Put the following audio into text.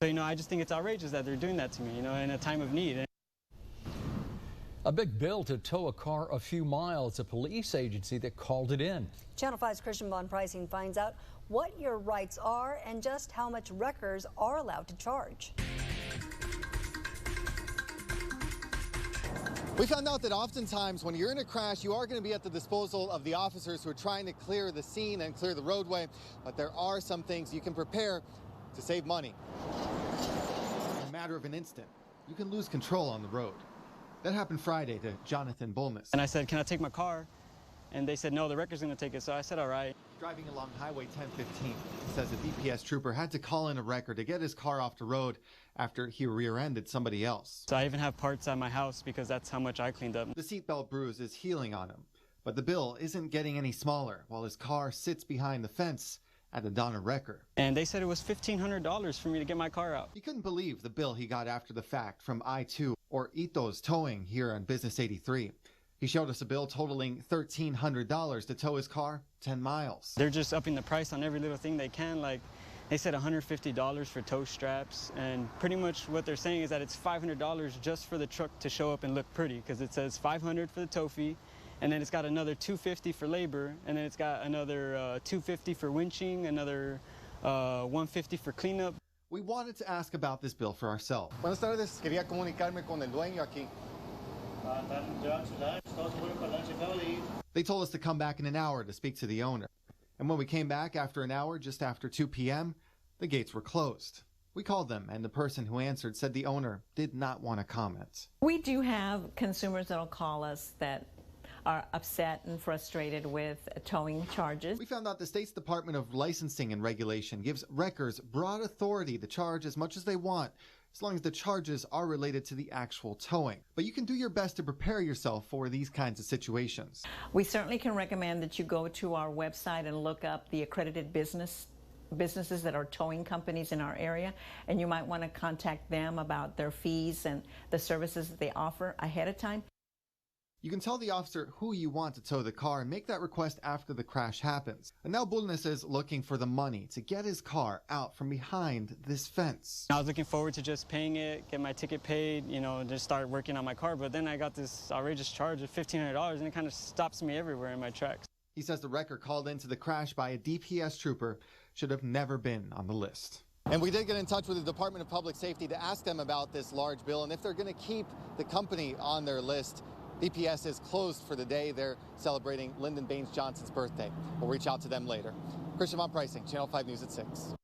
So, I just think it's outrageous that they're doing that to me, in a time of need. A big bill to tow a car a few miles, a police agency that called it in. Channel 5's Christian Bond Pricing finds out what your rights are and just how much wreckers are allowed to charge. We found out that oftentimes when you're in a crash, you are going to be at the disposal of the officers who are trying to clear the scene and clear the roadway. But there are some things you can prepare to save money. In a matter of an instant, you can lose control on the road. That happened Friday to Jonathan Bulnes. And I said, can I take my car? And they said, no, the wrecker's going to take it. So I said, all right. Driving along Highway 1015, he says a DPS trooper had to call in a wrecker to get his car off the road after he rear-ended somebody else. So I even have parts at my house because that's how much I cleaned up. The seatbelt bruise is healing on him, but the bill isn't getting any smaller while his car sits behind the fence at the Donna Wrecker. And they said it was $1,500 for me to get my car out. He couldn't believe the bill he got after the fact from I-2 or Ito's Towing here on Business 83. He showed us a bill totaling $1,300 to tow his car 10 miles. They're just upping the price on every little thing they can. Like they said $150 for tow straps, and pretty much what they're saying is that it's $500 just for the truck to show up and look pretty, because it says $500 for the tow fee, and then it's got another $250 for labor, and then it's got another $250 for winching, another $150 for cleanup. We wanted to ask about this bill for ourselves. Buenas tardes, quería comunicarme con el dueño aquí. They told us to come back in an hour to speak to the owner. And when we came back after an hour, just after 2 p.m., the gates were closed. We called them, and the person who answered said the owner did not want to comment. We do have consumers that'll call us that are upset and frustrated with towing charges. We found out the state's Department of Licensing and Regulation gives wreckers broad authority to charge as much as they want, as long as the charges are related to the actual towing. But you can do your best to prepare yourself for these kinds of situations. We certainly can recommend that you go to our website and look up the accredited businesses that are towing companies in our area, and you might want to contact them about their fees and the services that they offer ahead of time. You can tell the officer who you want to tow the car and make that request after the crash happens. And now Bulnes is looking for the money to get his car out from behind this fence. I was looking forward to just paying it, get my ticket paid, just start working on my car. But then I got this outrageous charge of $1,500, and it kind of stops me everywhere in my tracks. He says the wrecker called into the crash by a DPS trooper should have never been on the list. And we did get in touch with the Department of Public Safety to ask them about this large bill and if they're going to keep the company on their list. DPS is closed for the day. They're celebrating Lyndon Baines Johnson's birthday. We'll reach out to them later. Christian Bond Pricing, Channel 5 News at 6.